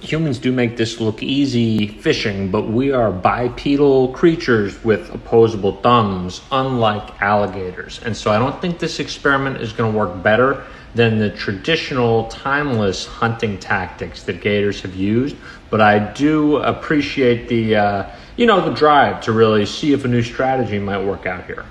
humans do make this look easy fishing, but we are bipedal creatures with opposable thumbs, unlike alligators. And so I don't think this experiment is going to work better than the traditional timeless hunting tactics that gators have used. But I do appreciate the drive to really see if a new strategy might work out here.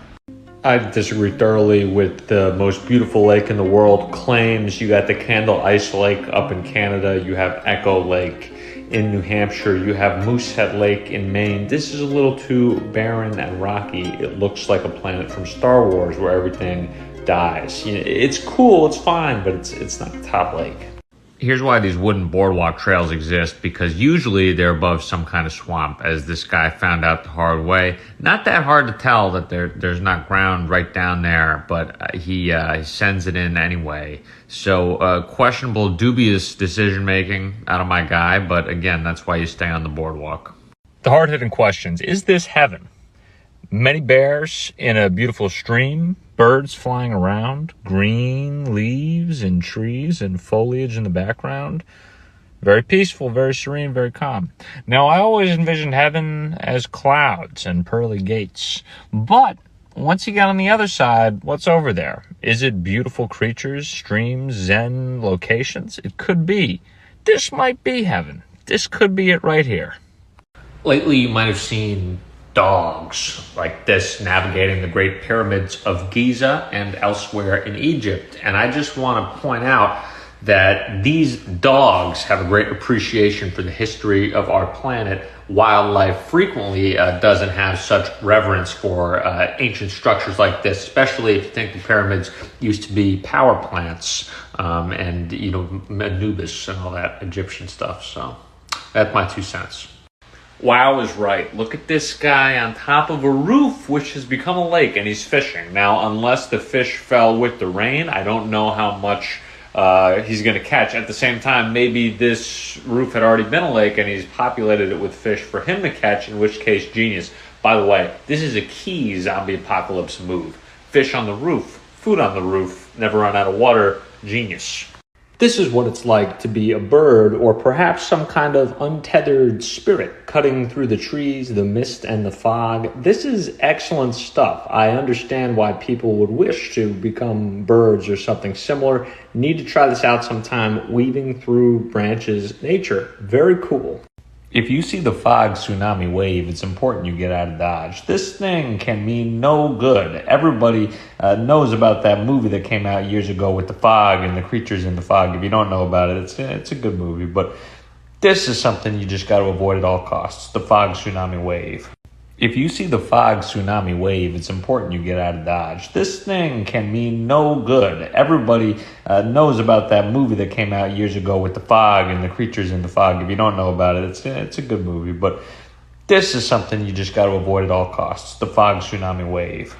I disagree thoroughly with the most beautiful lake in the world claims. You got the Candle Ice Lake up in Canada. You have Echo Lake in New Hampshire. You have Moosehead Lake in Maine. This is a little too barren and rocky. It looks like a planet from Star Wars where everything dies. It's cool, it's fine, but it's not the top lake. Here's why these wooden boardwalk trails exist, because usually they're above some kind of swamp, as this guy found out the hard way. Not that hard to tell that there's not ground right down there, but he sends it in anyway. So questionable, dubious decision-making out of my guy, but again, that's why you stay on the boardwalk. The hard-hitting questions. Is this heaven? Many bears in a beautiful stream, birds flying around, green leaves and trees and foliage in the background. Very peaceful, very serene, very calm. Now, I always envisioned heaven as clouds and pearly gates. But once you got on the other side, what's over there? Is it beautiful creatures, streams, zen locations? It could be. This might be heaven. This could be it right here. Lately, you might have seen dogs like this navigating the Great Pyramids of Giza and elsewhere in Egypt. And I just want to point out that these dogs have a great appreciation for the history of our planet. Wildlife frequently doesn't have such reverence for ancient structures like this, especially if you think the pyramids used to be power plants and, Anubis and all that Egyptian stuff. So that's my 2 cents. Wow is right. Look at this guy on top of a roof, which has become a lake, and he's fishing. Now, unless the fish fell with the rain, I don't know how much he's going to catch. At the same time, maybe this roof had already been a lake, and he's populated it with fish for him to catch, in which case, genius. By the way, this is a key zombie apocalypse move. Fish on the roof, food on the roof, never run out of water, genius. This is what it's like to be a bird, or perhaps some kind of untethered spirit cutting through the trees, the mist, and the fog. This is excellent stuff. I understand why people would wish to become birds or something similar. Need to try this out sometime. Weaving through branches, nature, very cool. If you see the fog tsunami wave, it's important you get out of Dodge. This thing can mean no good. Everybody knows about that movie that came out years ago with the fog and the creatures in the fog. If you don't know about it, it's a good movie. But this is something you just got to avoid at all costs, the fog tsunami wave. If you see the fog tsunami wave, it's important you get out of Dodge. This thing can mean no good. Everybody knows about that movie that came out years ago with the fog and the creatures in the fog. If you don't know about it, it's a good movie. But this is something you just got to avoid at all costs, the fog tsunami wave.